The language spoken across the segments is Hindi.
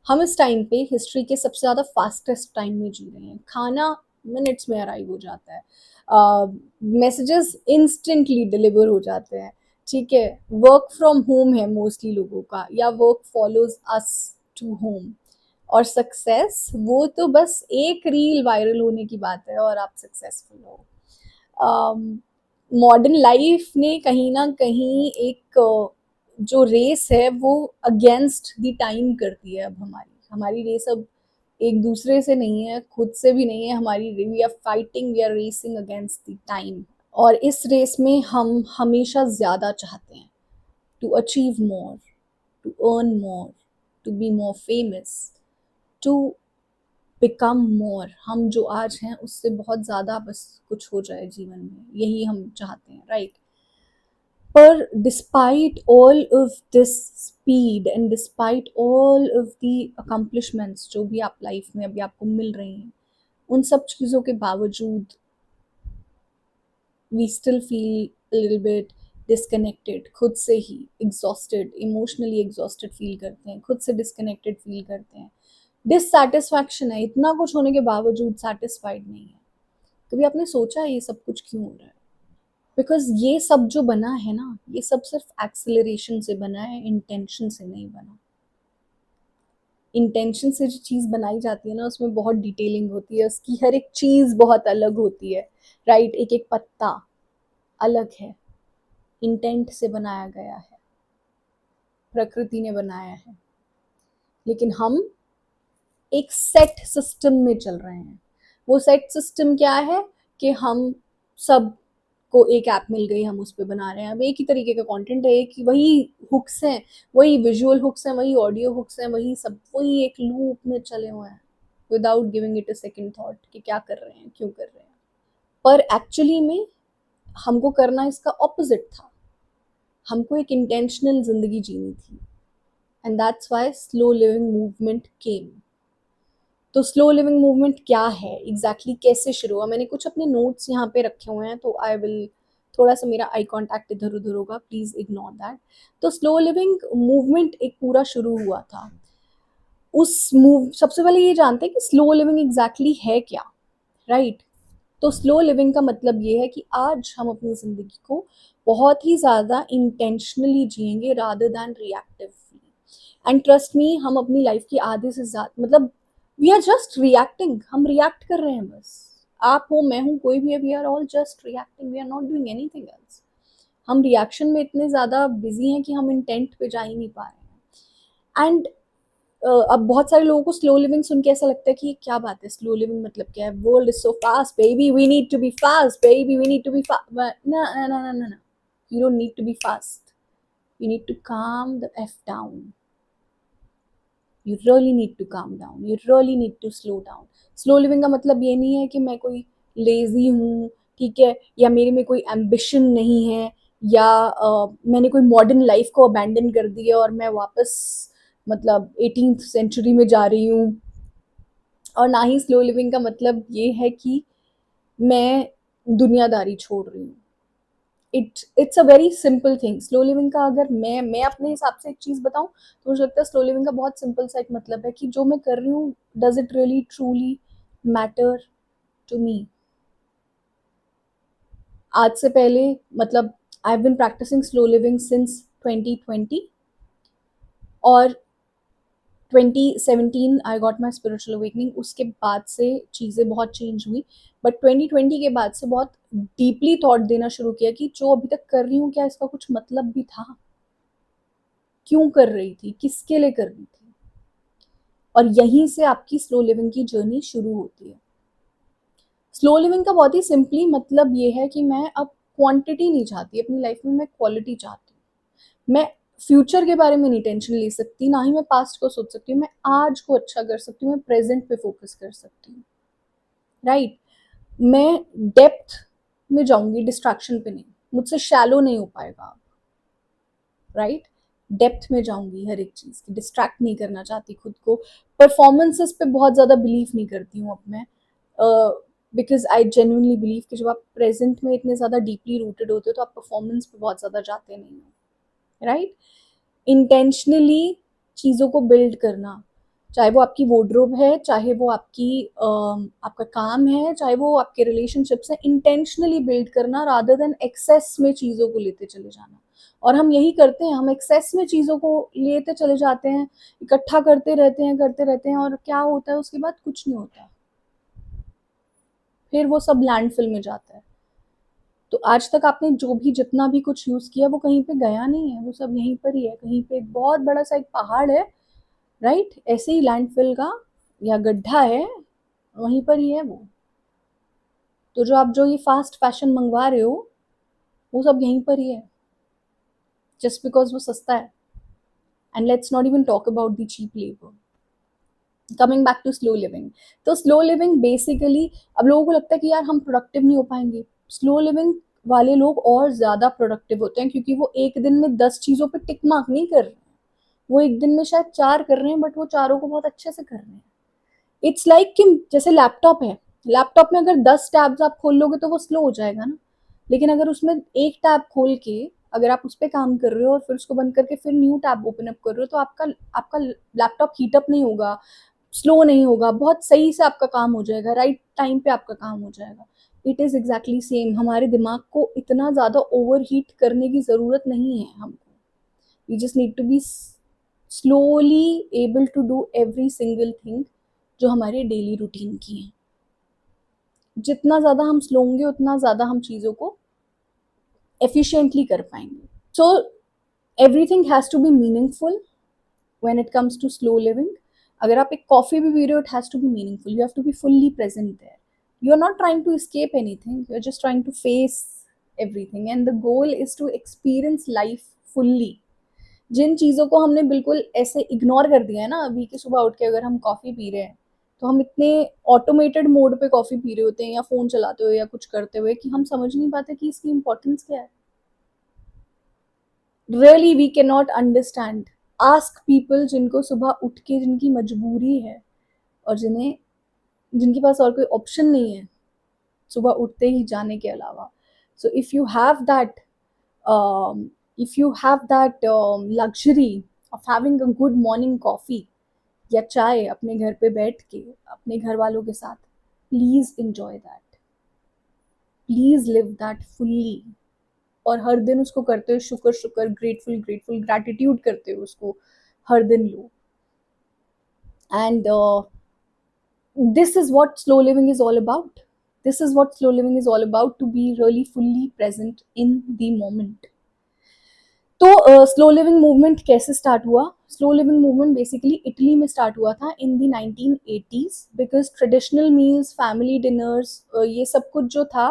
हम इस टाइम पे हिस्ट्री के सबसे ज़्यादा फास्टेस्ट टाइम में जी रहे हैं। खाना मिनट्स में अराइव हो जाता है, मैसेजेस इंस्टेंटली डिलीवर हो जाते हैं। ठीक है, वर्क फ्रॉम होम है मोस्टली लोगों का, या work follows us to home. और सक्सेस वो तो बस एक रील वायरल होने की बात है और आप सक्सेसफुल हो। मॉडर्न लाइफ ने कहीं ना कहीं एक जो रेस है वो अगेंस्ट द टाइम करती है। अब हमारी हमारी रेस अब एक दूसरे से नहीं है, खुद से भी नहीं है। हमारी we are fighting, we are racing against the time. और इस रेस में हम हमेशा ज़्यादा चाहते हैं, to achieve more, to earn more, to be more famous, to become more. हम जो आज हैं उससे बहुत ज़्यादा बस कुछ हो जाए जीवन में, यही हम चाहते हैं, राइट? पर despite all of this speed and despite all of the accomplishments जो भी आप लाइफ में अभी आपको मिल रही हैं, उन सब चीज़ों के बावजूद we still feel little bit disconnected, खुद से ही एग्जॉस्टेड, इमोशनली एग्जॉस्टेड फील करते हैं, खुद से डिस्कनेक्टेड फील करते हैं। डिससैटिस्फैक्शन है, इतना कुछ होने के बावजूद सेटिस्फाइड नहीं है। कभी आपने सोचा है ये सब कुछ क्यों हो रहा है? बिकॉज ये सब जो बना है ना, ये सब सिर्फ एक्सेलरेशन से बना है, इंटेंशन से नहीं बना। इंटेंशन से जो चीज़ बनाई जाती है ना, उसमें बहुत डिटेलिंग होती है, उसकी हर एक चीज़ बहुत अलग होती है, राइट? एक एक पत्ता अलग है, इंटेंट से बनाया गया है, प्रकृति ने बनाया है। लेकिन हम एक सेट सिस्टम में चल रहे हैं। वो सेट सिस्टम क्या है कि हम सब को एक ऐप मिल गई, हम उस पर बना रहे हैं। अब एक ही तरीके का कंटेंट है, एक ही वही हुक्स हैं, वही विजुअल हुक्स हैं, वही ऑडियो हुक्स हैं, वही सब, वही एक लूप में चले हुए हैं without giving it a second thought कि क्या कर रहे हैं, क्यों कर रहे हैं। पर एक्चुअली में हमको करना इसका ऑपोजिट था। हमको एक इंटेंशनल जिंदगी जीनी थी, and that's why slow living movement came. तो स्लो लिविंग मूवमेंट क्या है एग्जैक्टली, कैसे शुरू हुआ? मैंने कुछ अपने नोट्स यहाँ पे रखे हुए हैं, तो आई विल थोड़ा सा मेरा आई कांटेक्ट इधर उधर होगा, प्लीज इग्नोर दैट। तो स्लो लिविंग मूवमेंट एक पूरा शुरू हुआ था। उस मूव सबसे पहले ये जानते हैं कि स्लो लिविंग एग्जैक्टली है क्या, राइट? तो स्लो लिविंग का मतलब ये है कि आज हम अपनी जिंदगी को बहुत ही ज्यादा इंटेंशनली जिएंगे rather than reactively. And trust me, हम अपनी लाइफ की आधे से ज्यादा, मतलब वी आर जस्ट रिएक्टिंग, हम रिएक्ट कर रहे हैं बस। आप हो, मैं हूँ, कोई भी है, we are all just reacting, we are not doing anything else. हम रिएक्शन में इतने ज्यादा बिजी हैं कि हम इंटेंट पे जा ही नहीं पा रहे हैं। एंड अब बहुत सारे लोगों को स्लो लिविंग सुन के ऐसा लगता है कि क्या बात है, स्लो लिविंग मतलब क्या है? World is so fast baby, we need to be fast baby, we need to be fast. ना ना ना ना ना, you don't need to be fast, you need to calm the f down, you really need to calm down, you really need to slow down। Slow living का मतलब ये नहीं है कि मैं कोई लेजी हूँ, ठीक है, या मेरे में कोई एम्बिशन नहीं है, या मैंने कोई मॉडर्न लाइफ को अबैंडन कर दी है और मैं वापस मतलब 18th सेंचुरी में जा रही हूँ। और ना ही स्लो लिविंग का मतलब ये है कि मैं दुनियादारी छोड़ रही हूँ। It's a very simple thing. Slow living का अगर मैं अपने हिसाब से एक चीज़ बताऊँ तो मुझे लगता है स्लो लिविंग का बहुत सिंपल सा एक मतलब है कि जो मैं कर रही हूँ, does it really truly matter to me? आज से पहले, मतलब I have been practicing slow living since 2020, और 2017 I got my spiritual awakening. उसके बाद से चीज़ें बहुत चेंज हुई, बट 2020 के बाद से बहुत डीपली थॉट देना शुरू किया कि जो अभी तक कर रही हूँ, क्या इसका कुछ मतलब भी था? क्यों कर रही थी, किसके लिए कर रही थी? और यहीं से आपकी स्लो लिविंग की जर्नी शुरू होती है। स्लो लिविंग का बहुत ही सिंपली मतलब ये है कि मैं अब क्वांटिटी नहीं चाहती अपनी लाइफ में, मैं क्वालिटी चाहती हूँ। मैं फ्यूचर के बारे में नहीं टेंशन ले सकती, ना ही मैं पास्ट को सोच सकती हूँ। मैं आज को अच्छा कर सकती हूँ, मैं प्रेजेंट पे फोकस कर सकती हूँ, राइट? मैं डेप्थ में जाऊंगी, डिस्ट्रैक्शन पे नहीं। मुझसे शैलो नहीं हो पाएगा आप, राइट? डेप्थ में जाऊंगी हर एक चीज़ की, डिस्ट्रैक्ट नहीं करना चाहती खुद को। परफॉर्मेंसेस पे बहुत ज़्यादा बिलीव नहीं करती हूँ अब मैं, बिकॉज आई जेन्युइनली बिलीव कि जब आप प्रेजेंट में इतने ज़्यादा डीपली रूटेड होते हो तो आप परफॉर्मेंस पे बहुत ज़्यादा जाते नहीं हो, राइट? इंटेंशनली चीज़ों को बिल्ड करना, चाहे वो आपकी वार्डरोब है, चाहे वो आपका काम है, चाहे वो आपके रिलेशनशिप्स हैं, इंटेंशनली बिल्ड करना रादर देन एक्सेस में चीज़ों को लेते चले जाना। और हम यही करते हैं, हम एक्सेस में चीज़ों को लेते चले जाते हैं, इकट्ठा करते रहते हैं, और क्या होता है उसके बाद? कुछ नहीं होता, फिर वो सब लैंडफिल में जाता है। तो आज तक आपने जो भी जितना भी कुछ यूज़ किया वो कहीं पे गया नहीं है, वो सब यहीं पर ही है, कहीं पे एक बहुत बड़ा सा एक पहाड़ है, राइट? ऐसे ही लैंडफिल का या गड्ढा है, वहीं पर ही है वो। तो जो ये फास्ट फैशन मंगवा रहे हो, वो सब यहीं पर ही है, जस्ट बिकॉज वो सस्ता है। And let's not even talk about the cheap labour. Coming back to slow living, तो स्लो लिविंग बेसिकली, अब लोगों को लगता है कि यार हम प्रोडक्टिव नहीं हो पाएंगे। स्लो लिविंग वाले लोग और ज़्यादा प्रोडक्टिव होते हैं, क्योंकि वो एक दिन में 10 चीज़ों पे टिक मार्क नहीं कर रहे हैं, वो एक दिन में शायद 4 कर रहे हैं, बट वो चारों को बहुत अच्छे से कर रहे हैं। इट्स लाइक कि जैसे लैपटॉप है, लैपटॉप में अगर 10 टैब्स आप खोल लोगे तो वो स्लो हो जाएगा ना, लेकिन अगर उसमें एक टैब खोल के अगर आप उस पर काम कर रहे हो और फिर उसको बंद करके फिर न्यू टैब ओपन अप कर रहे हो, तो आपका आपका लैपटॉप हीटअप नहीं होगा, स्लो नहीं होगा, बहुत सही से आपका काम हो जाएगा, राइट टाइम पे आपका काम हो जाएगा। इट इज़ एग्जैक्टली सेम, हमारे दिमाग को इतना ज़्यादा ओवर हीट करने की ज़रूरत नहीं है हमको। We just need to be slowly able to do every single thing जो हमारे डेली रूटीन की हैं। जितना ज़्यादा हम स्लो होंगे उतना ज़्यादा हम चीज़ों को एफिशिएंटली कर पाएंगे। So everything has to be meaningful when it comes to slow living. अगर आप एक कॉफ़ी भी पी रहे हो, it has to be meaningful, you have to be fully present there. You are not trying to escape anything, you are just trying to face everything, and the goal is to experience life fully. जिन चीज़ों को हमने बिल्कुल ऐसे इग्नोर कर दिया है ना, अभी की सुबह उठ के अगर हम कॉफ़ी पी रहे हैं, तो हम इतने ऑटोमेटेड मोड पे कॉफ़ी पी रहे होते हैं या फ़ोन चलाते हुए या कुछ करते हुए कि हम समझ नहीं पाते कि इसकी इम्पोर्टेंस क्या है। Really we can not understand. Ask people जिनको सुबह उठ के जिनकी मजबूरी है और जिनके पास और कोई ऑप्शन नहीं है सुबह उठते ही जाने के अलावा। सो if you have that luxury of having a good morning coffee या चाय अपने घर पे बैठ के अपने घर वालों के साथ, please enjoy that, please live that fully. और हर दिन उसको करते हुए शुक्र शुक्र, ग्रेटफुल ग्रेटफुल, ग्रैटिट्यूड करते हुए उसको हर दिन लो। And this is what slow living is all about. This is what slow living is all about, to be really fully present in the moment. तो स्लो लिविंग मूवमेंट कैसे स्टार्ट हुआ? Slow living movement basically Italy में स्टार्ट हुआ था इन दी 1980s, because traditional meals, family dinners, ये सब कुछ जो था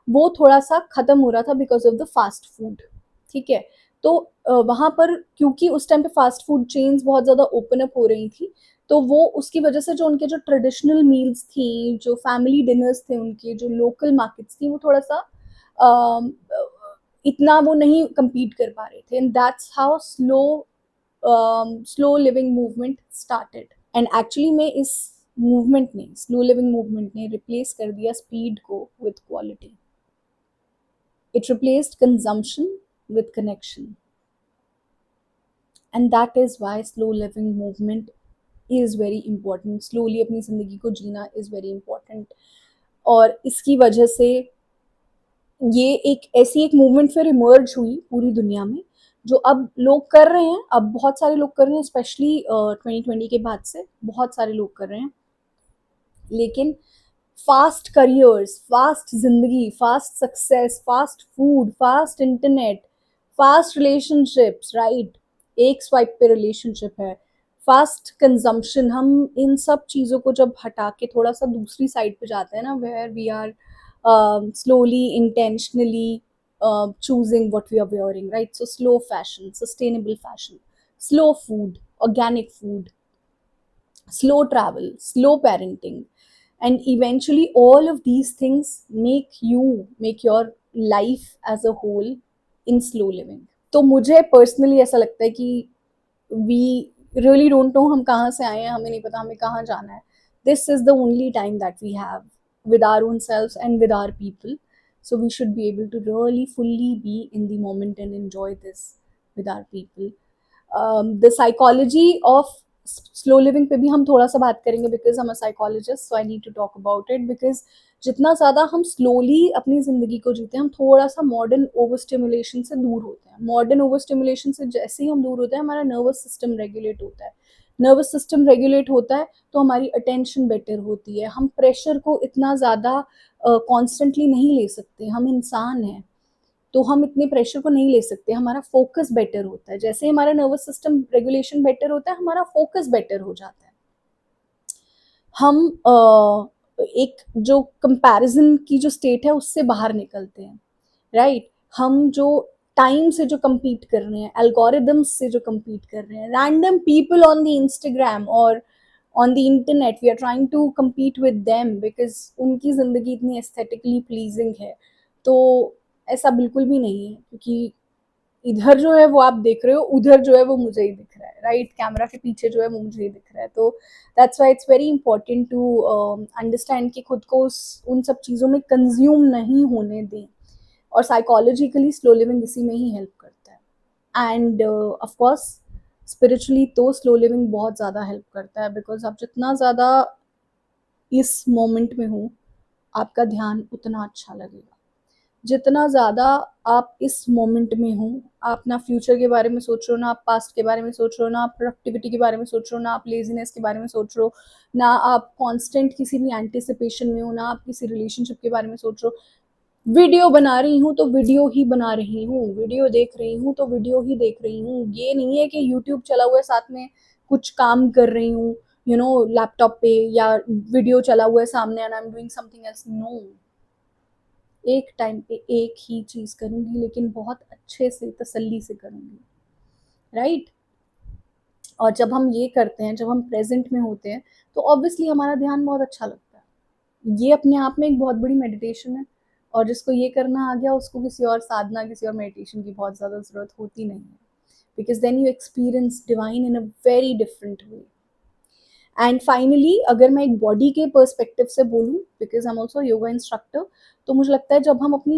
वो थोड़ा सा खत्म हो रहा था because of the fast food. ठीक है, तो वहाँ पर क्योंकि उस टाइम पे फास्ट फूड चेन्स बहुत ज़्यादा ओपन अप हो रही थी, तो वो उसकी वजह से जो उनके जो ट्रेडिशनल मील्स थी, जो फैमिली डिनर्स थे, उनके जो लोकल मार्केट्स थी, वो थोड़ा सा इतना वो नहीं compete कर पा रहे थे, and that's how slow living movement started. and actually में इस मूवमेंट ने, स्लो लिविंग मूवमेंट ने रिप्लेस कर दिया स्पीड को with quality. It replaced consumption with connection, and that is why slow living movement is very important. Slowly अपनी जिंदगी को जीना इज वेरी इंपॉर्टेंट, और इसकी वजह से ये एक मूवमेंट फिर इमर्ज हुई पूरी दुनिया में, जो अब लोग कर रहे हैं, अब बहुत सारे लोग कर रहे हैं, स्पेशली 2020 के बाद से बहुत सारे लोग कर रहे हैं। लेकिन फास्ट करियर्स, फास्ट जिंदगी, fast success, fast food, fast internet, fast relationships, right, एक स्वाइप पे रिलेशनशिप है, फास्ट कंजम्पशन, हम इन सब चीज़ों को जब हटा के थोड़ा सा दूसरी साइड पे जाते हैं ना, where we are slowly, intentionally choosing what we are wearing, right? So slow fashion, sustainable fashion, slow food, organic food, slow travel, slow parenting, and eventually all of these things make your life as a whole in slow living. तो मुझे पर्सनली ऐसा लगता है कि वी रियली डोंट नो हम कहाँ से आए हैं, हमें नहीं पता हमें कहाँ जाना है। This is the only time that we have with our own selves and with our people, so we should be able to really fully be in the moment and enjoy this with our people. The psychology of slow living पे भी हम थोड़ा सा बात करेंगे बिकॉज हम a psychologist, so I need to talk about it. Because जितना ज़्यादा हम स्लोली अपनी ज़िंदगी को जीते हैं, हम थोड़ा सा मॉडर्न ओवर स्टिमुलेशन से दूर होते हैं। मॉडर्न ओवर स्टिमुलेशन से जैसे ही हम दूर होते हैं, हमारा नर्वस सिस्टम रेगुलेट होता है। नर्वस सिस्टम रेगुलेट होता है तो हमारी अटेंशन बेटर होती है। हम प्रेशर को इतना ज़्यादा कॉन्स्टेंटली नहीं ले सकते, हम इंसान हैं तो हम इतने प्रेशर को नहीं ले सकते। हमारा फोकस बेटर होता है। जैसे हमारा नर्वस सिस्टम रेगुलेशन बेटर होता है, हमारा फोकस बेटर हो जाता है। हम एक जो कंपैरिजन की जो स्टेट है उससे बाहर निकलते हैं, राइट। हम जो टाइम से जो compete कर रहे हैं, एल्गोरिदम्स से जो compete कर रहे हैं, random people on the Instagram और on the internet, we are trying to compete with them because उनकी ज़िंदगी इतनी एस्थेटिकली प्लीजिंग है। तो ऐसा बिल्कुल भी नहीं है, क्योंकि इधर जो है वो आप देख रहे हो, उधर जो है वो मुझे ही दिख रहा है, राइट। कैमरा के पीछे जो है वो मुझे ही दिख रहा है। तो that's why it's very important to understand कि खुद को उन सब चीज़ों में कंज्यूम नहीं होने दें। और साइकोलॉजिकली स्लो लिविंग इसी में ही हेल्प करता है। एंड ऑफ कोर्स स्पिरिचुअली तो स्लो लिविंग बहुत ज़्यादा हेल्प करता है, बिकॉज आप जितना ज़्यादा इस मोमेंट में हो, आपका ध्यान उतना अच्छा लगेगा। जितना ज़्यादा आप इस मोमेंट में हो, आप ना फ्यूचर के बारे में सोच रहे हो, ना आप पास्ट के बारे में सोच रहे हो, ना आप प्रोडक्टिविटी के बारे में सोच रहे हो, ना आप लेजीनेस के बारे में सोच रहे हो, ना आप कांस्टेंट किसी भी एंटिसिपेशन में हो, ना आप किसी रिलेशनशिप के बारे में सोच रहे हो। वीडियो बना रही हूँ तो वीडियो ही बना रही हूँ, वीडियो देख रही हूँ तो वीडियो ही देख रही हूँ। ये नहीं है कि यूट्यूब चला हुआ है साथ में कुछ काम कर रही हूँ, यू नो, लैपटॉप पे, या वीडियो चला हुआ है सामने and I am doing something else. No, एक टाइम पे एक ही चीज करूंगी, लेकिन बहुत अच्छे से तसल्ली से करूंगी, राइट। और जब हम ये करते हैं, जब हम प्रेजेंट में होते हैं, तो ऑब्वियसली हमारा ध्यान बहुत अच्छा लगता है। ये अपने आप में एक बहुत बड़ी मेडिटेशन है। और जिसको ये करना आ गया, उसको किसी और साधना, किसी और मेडिटेशन की बहुत ज़्यादा ज़रूरत होती नहीं है, because then you experience divine in a very different way. And finally, अगर मैं एक बॉडी के पर्सपेक्टिव से बोलूँ, because I am also yoga instructor, तो मुझे लगता है जब हम अपनी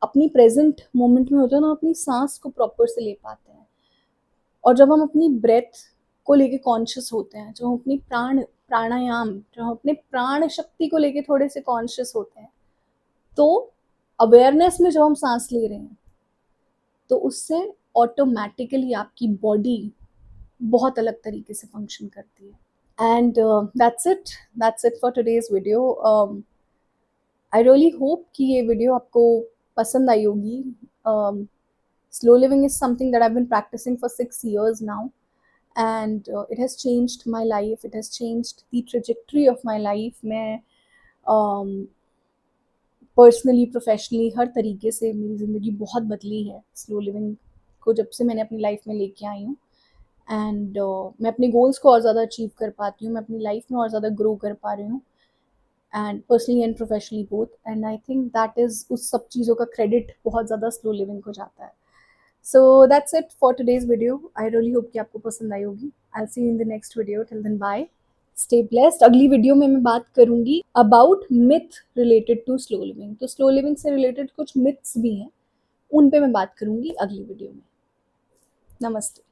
अपनी प्रेजेंट मोमेंट में होते हैं ना, अपनी सांस को प्रॉपर से ले पाते हैं। और जब हम अपनी ब्रेथ को लेके कॉन्शियस होते हैं, जब हम अपनी प्राणायाम, जब हम अपने प्राण शक्ति को लेके थोड़े से कॉन्शियस होते हैं, तो अवेयरनेस में जब हम सांस ले रहे हैं, तो उससे ऑटोमेटिकली आपकी बॉडी बहुत अलग तरीके से फंक्शन करती है। And that's it for today's video. I really hope कि ये वीडियो आपको पसंद आई होगी। Slow living is something that I've been practicing for 6 years now, and it has changed my life. It has changed the trajectory of my life. मैं पर्सनली, प्रोफेशनली, हर तरीके से मेरी ज़िंदगी बहुत बदली है स्लो लिविंग को जब से मैंने अपनी लाइफ में लेके आई हूँ। एंड मैं अपने गोल्स को और ज़्यादा अचीव कर पाती हूँ, मैं अपनी लाइफ में और ज़्यादा ग्रो कर पा रही हूँ, and personally and professionally both. And I think that is, उस सब चीज़ों का क्रेडिट बहुत ज़्यादा स्लो लिविंग को जाता है। So that's it for today's video. I really hope कि आपको पसंद आई होगी। I see you in the next video. Till then bye, stay blessed. अगली वीडियो में मैं बात करूंगी about myth related to slow living. तो स्लो लिविंग से रिलेटेड कुछ मिथ्स भी हैं, उन पे मैं बात करूंगी अगली वीडियो में। नमस्ते।